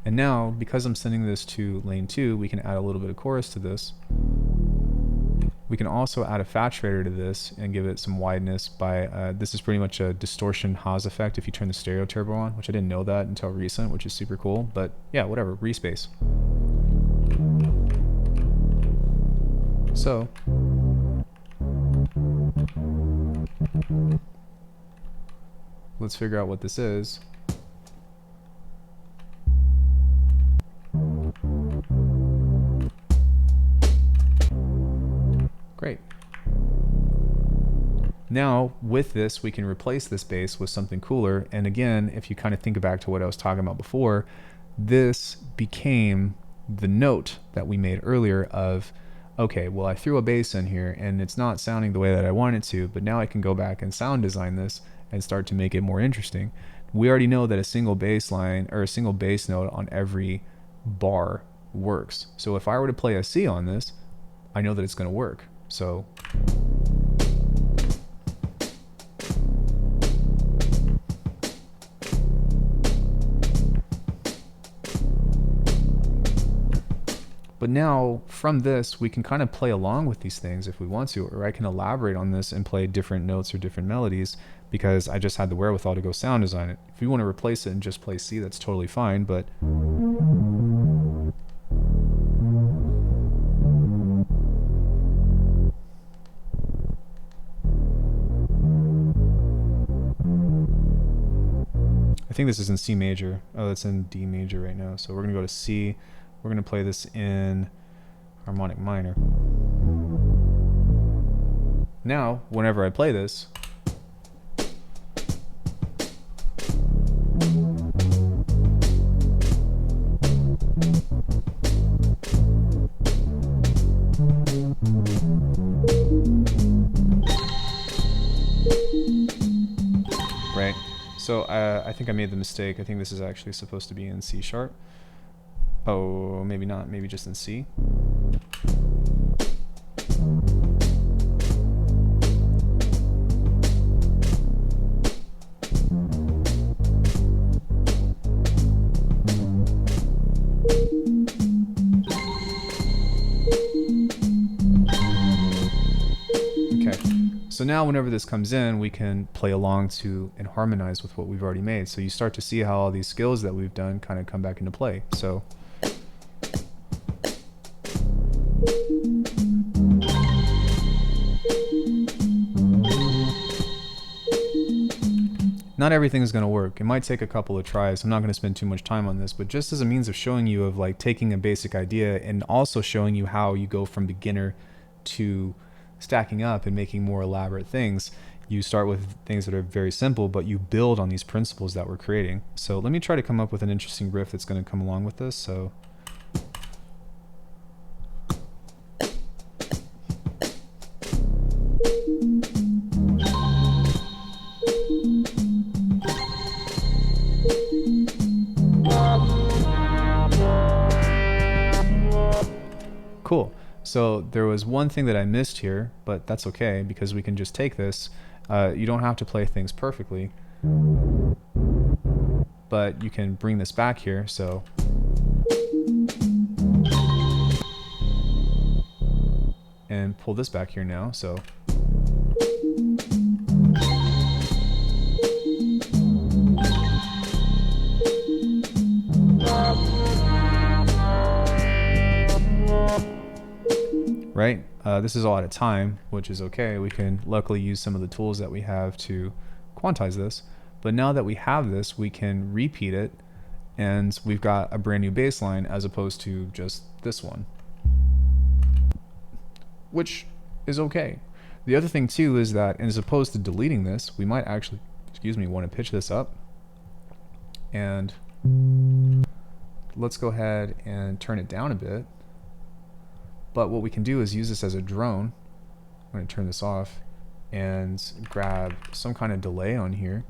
now, because I'm sending this to lane 2, we can add a little bit of chorus to this. We can also add a saturator to this and give it some wideness by, this is pretty much a distortion Haas effect if you turn the stereo turbo on, which I didn't know that until recent, which is super cool. But yeah, whatever, respace. So, let's figure out what this is. Great. Now, with this, we can replace this bass with something cooler. And again, if you kind of think back to what I was talking about before, this became the note that we made earlier of, okay, well, I threw a bass in here and it's not sounding the way that I want it to, but now I can go back and sound design this and start to make it more interesting. We already know that a single bass line or a single bass note on every bar works. So if I were to play a C on this, I know that it's going to work. So but now from this we can kind of play along with these things if we want to, or I can elaborate on this and play different notes or different melodies because I just had the wherewithal to go sound design it. If you want to replace it and just play C, that's totally fine, but I think this is in C major. Oh, it's in D major right now. So we're going to go to C. We're going to play this in harmonic minor. Now, whenever I play this, right? So I think I made the mistake. I think this is actually supposed to be in C sharp. Oh, maybe not. Maybe just in C. So now whenever this comes in, we can play along to and harmonize with what we've already made. So you start to see how all these skills that we've done kind of come back into play. So not everything is going to work. It might take a couple of tries. I'm not going to spend too much time on this, but just as a means of showing you of like taking a basic idea and also showing you how you go from beginner to stacking up and making more elaborate things, You start with things that are very simple, but you build on these principles that we're creating. So let me try to come up with an interesting riff that's going to come along with this. So cool. So there was one thing that I missed here, but that's okay because we can just take this. You don't have to play things perfectly, but you can bring this back here. So and pull this back here now. So right? This is all at a time, which is okay. We can luckily use some of the tools that we have to quantize this. But now that we have this, we can repeat it, and we've got a brand new baseline as opposed to just this one, which is okay. The other thing too is that as opposed to deleting this, we might actually, want to pitch this up. And let's go ahead and turn it down a bit. But what we can do is use this as a drone. I'm going to turn this off and grab some kind of delay on here.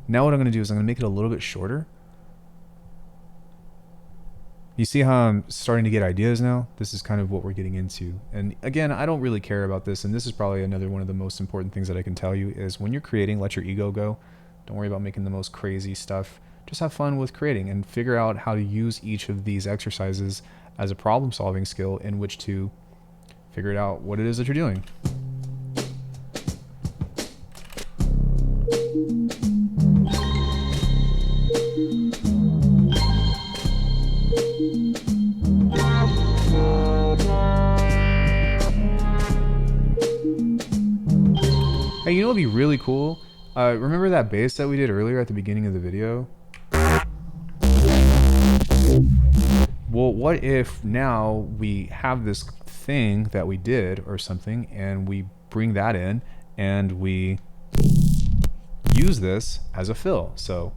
Now what I'm going to do is I'm going to make it a little bit shorter. You see how I'm starting to get ideas now? This is kind of what we're getting into. And again, I don't really care about this, and this is probably another one of the most important things that I can tell you is when you're creating, let your ego go. Don't worry about making the most crazy stuff. Just have fun with creating and figure out how to use each of these exercises as a problem-solving skill in which to figure out what it is that you're doing. Hey, you know what'd be really cool? Remember that bass that we did earlier at the beginning of the video? Well, what if now we have this thing that we did or something, and we bring that in and we use this as a fill? So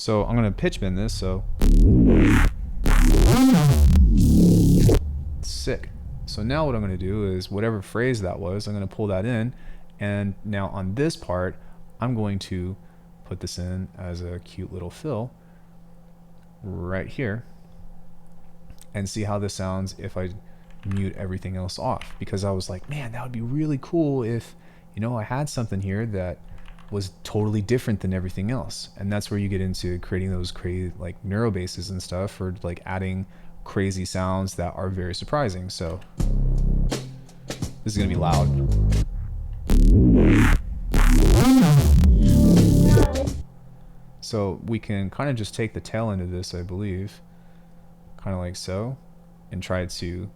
I'm going to pitch bend this, so sick. So now what I'm going to do is whatever phrase that was, I'm going to pull that in, and now on this part I'm going to put this in as a cute little fill right here and see how this sounds if I mute everything else off, because I was like, man, that would be really cool if, you know, I had something here that was totally different than everything else. And that's where you get into creating those crazy like neuro basses and stuff, or like adding crazy sounds that are very surprising. So this is gonna be loud. So we can kind of just take the tail end of this, I believe, kind of like so, and try to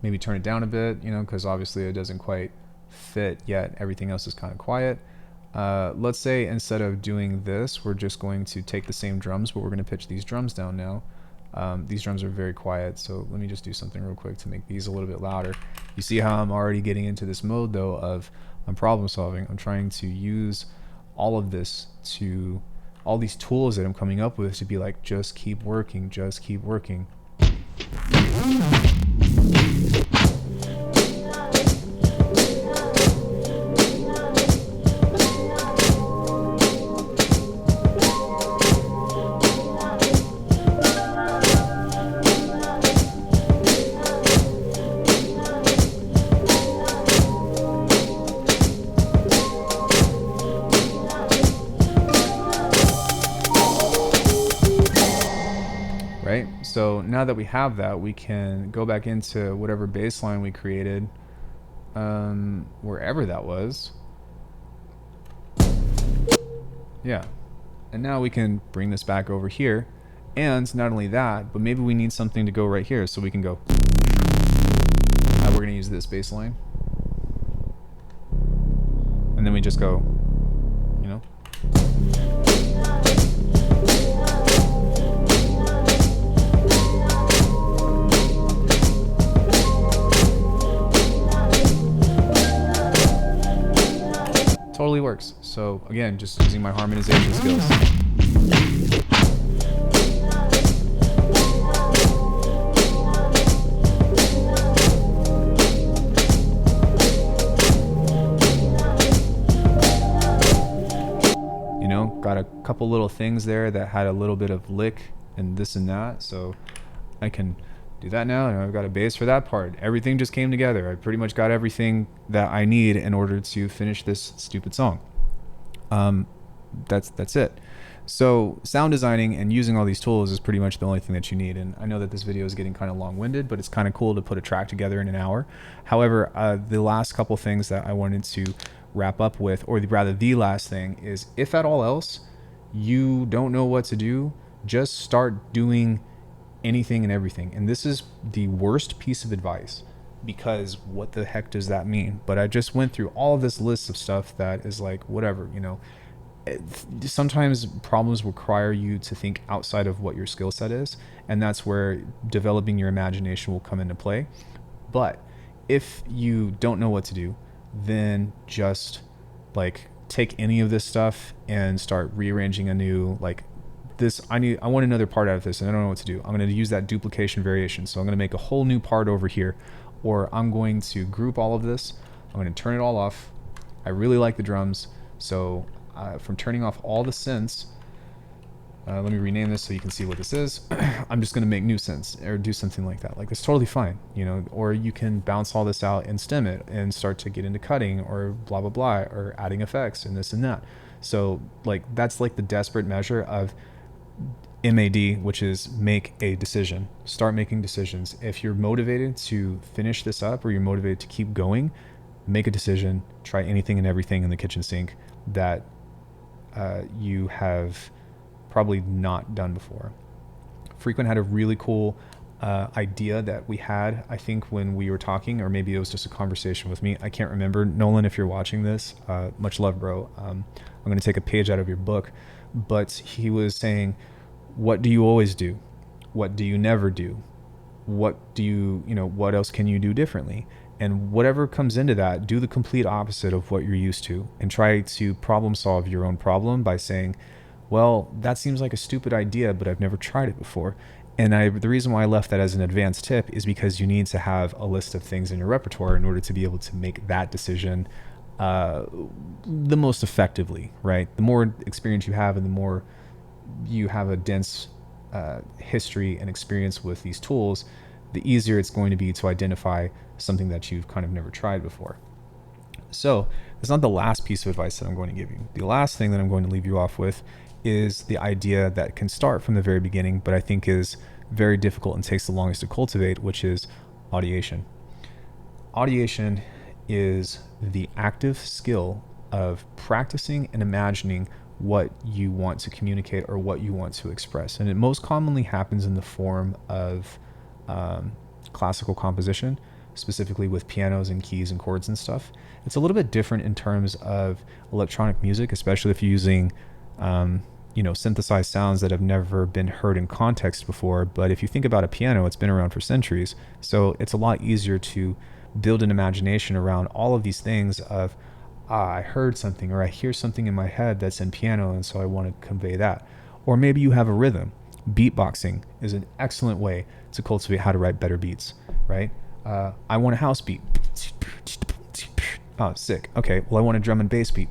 maybe turn it down a bit, you know, because obviously it doesn't quite fit yet. Everything else is kind of quiet. Let's say instead of doing this, we're just going to take the same drums, but we're going to pitch these drums down now. These drums are very quiet, so let me just do something real quick to make these a little bit louder. You see how I'm already getting into this mode though of I'm problem solving. I'm trying to use all of this to, all these tools that I'm coming up with to be like, just keep working, just keep working. Right? So now that we have that, we can go back into whatever baseline we created, wherever that was. Yeah. And now we can bring this back over here. And not only that, but maybe we need something to go right here. So we can go. We're we're gonna use this bass line. And then we just go, you know. Totally works. So again, just using my harmonization skills. You know, got a couple little things there that had a little bit of lick and this and that, so I can do that now, and I've got a bass for that part. Everything just came together. I pretty much got everything that I need in order to finish this stupid song. That's it. So sound designing and using all these tools is pretty much the only thing that you need. And I know that this video is getting kind of long-winded, but it's kind of cool to put a track together in an hour. However, the last couple things that I wanted to wrap up with, or rather the last thing, is if at all else you don't know what to do, just start doing anything and everything. And this is the worst piece of advice, because what the heck does that mean? But I just went through all of this list of stuff that is like, whatever, you know. Sometimes problems require you to think outside of what your skill set is, and that's where developing your imagination will come into play. But if you don't know what to do, then just like take any of this stuff and start rearranging a new, like, this, I want another part out of this and I don't know what to do. I'm going to use that duplication variation. So I'm going to make a whole new part over here, or I'm going to group all of this. I'm going to turn it all off. I really like the drums. So from turning off all the synths, let me rename this so you can see what this is. I'm just going to make new synths or do something like that. Like, it's totally fine, you know, or you can bounce all this out and stem it and start to get into cutting or blah, blah, blah, or adding effects and this and that. So like, that's like the desperate measure of MAD, which is make a decision. Start making decisions. If you're motivated to finish this up, or you're motivated to keep going, make a decision. Try anything and everything in the kitchen sink that you have probably not done before. Frequent had a really cool idea that we had, I think, when we were talking, or maybe it was just a conversation with me. I can't remember. Nolan, if you're watching this, much love, bro. I'm going to take a page out of your book. But he was saying, what do you always do? What do you never do? What do you, what else can you do differently? And whatever comes into that, do the complete opposite of what you're used to, and try to problem solve your own problem by saying, well, that seems like a stupid idea, but I've never tried it before. And the reason why I left that as an advanced tip is because you need to have a list of things in your repertoire in order to be able to make that decision the most effectively, right? The more experience you have, and the more you have a dense history and experience with these tools, the easier it's going to be to identify something that you've kind of never tried before. So it's not the last piece of advice that I'm going to give you. The last thing that I'm going to leave you off with is the idea that can start from the very beginning, but I think is very difficult and takes the longest to cultivate, which is audiation. Audiation is the active skill of practicing and imagining what you want to communicate or what you want to express. And it most commonly happens in the form of classical composition, specifically with pianos and keys and chords and stuff. It's a little bit different in terms of electronic music, especially if you're using synthesized sounds that have never been heard in context before. But if you think about a piano, it's been around for centuries. So it's a lot easier to build an imagination around all of these things of, I heard something, or I hear something in my head that's in piano, and so I want to convey that. Or maybe you have a rhythm. Beatboxing is an excellent way to cultivate how to write better beats, right? I want a house beat. Oh, sick. Okay, well, I want a drum and bass beat.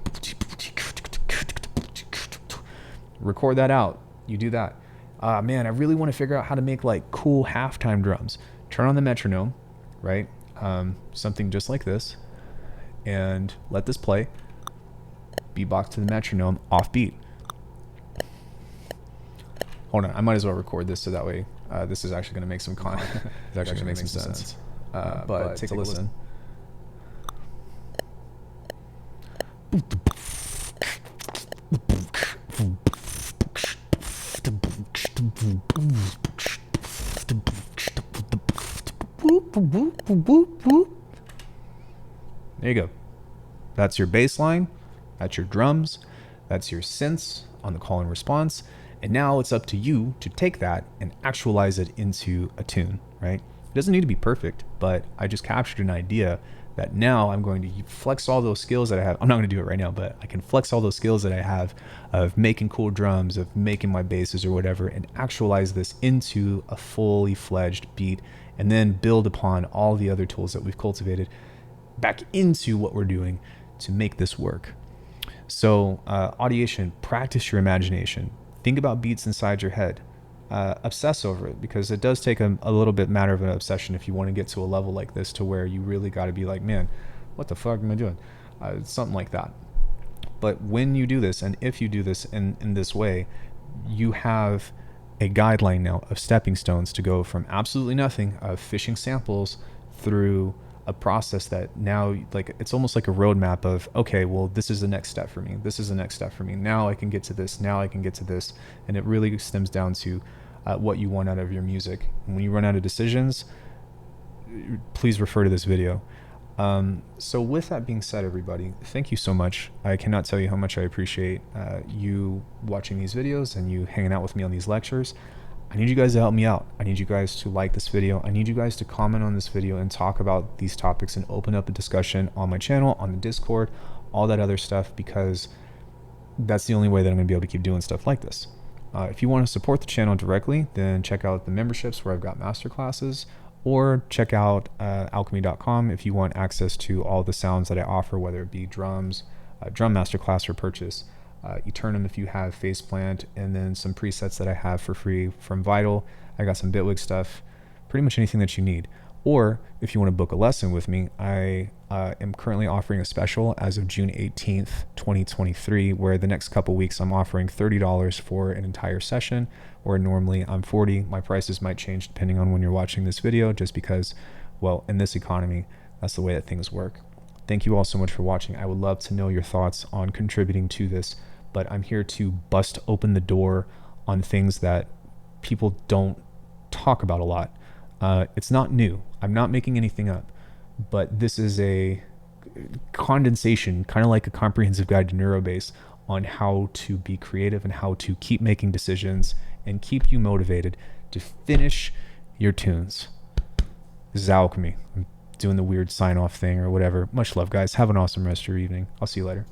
Record that out. You do that. Man, I really want to figure out how to make like cool halftime drums. Turn on the metronome, right? Something just like this, and let this play. Beatbox to the metronome, off beat. Hold on, I might as well record this so that way this is actually going to make some content. It's actually going to make some sense. But take a listen. There you go. That's your bass line. That's your drums. That's your synths on the call and response. And now it's up to you to take that and actualize it into a tune, right? It doesn't need to be perfect, but I just captured an idea that now I'm going to flex all those skills that I have. I'm not going to do it right now, but I can flex all those skills that I have of making cool drums, of making my basses or whatever, and actualize this into a fully fledged beat, and then build upon all the other tools that we've cultivated back into what we're doing to make this work. So audiation, practice your imagination. Think about beats inside your head. Obsess over it, because it does take a little bit matter of an obsession if you want to get to a level like this, to where you really got to be like, man, what the fuck am I doing? Something like that. But when you do this, and if you do this in this way, you have a guideline now of stepping stones to go from absolutely nothing, of fishing samples, through a process that now, like, it's almost like a roadmap of, okay, well, this is the next step for me. This is the next step for me. Now I can get to this. Now I can get to this. And it really stems down to what you want out of your music. And when you run out of decisions, please refer to this video. So with that being said, everybody, thank you so much. I cannot tell you how much I appreciate you watching these videos and you hanging out with me on these lectures. I need you guys to help me out. I need you guys to like this video. I need you guys to comment on this video and talk about these topics and open up a discussion on my channel, on the Discord, all that other stuff, because that's the only way that I'm gonna be able to keep doing stuff like this. If you want to support the channel directly, then check out the memberships where I've got masterclasses, or check out Alckemy.com if you want access to all the sounds that I offer, whether it be drums, drum masterclass for purchase, Eternum if you have Faceplant, and then some presets that I have for free from Vital. I got some Bitwig stuff, pretty much anything that you need. Or if you want to book a lesson with me, I am currently offering a special as of June 18th, 2023, where the next couple weeks I'm offering $30 for an entire session, where normally I'm $40. My prices might change depending on when you're watching this video, just because, well, in this economy, that's the way that things work. Thank you all so much for watching. I would love to know your thoughts on contributing to this, but I'm here to bust open the door on things that people don't talk about a lot. It's not new. I'm not making anything up, but this is a condensation, kind of like a comprehensive guide to Neurobase, on how to be creative and how to keep making decisions and keep you motivated to finish your tunes. This is Alckemy. I'm doing the weird sign off thing or whatever. Much love, guys. Have an awesome rest of your evening. I'll see you later.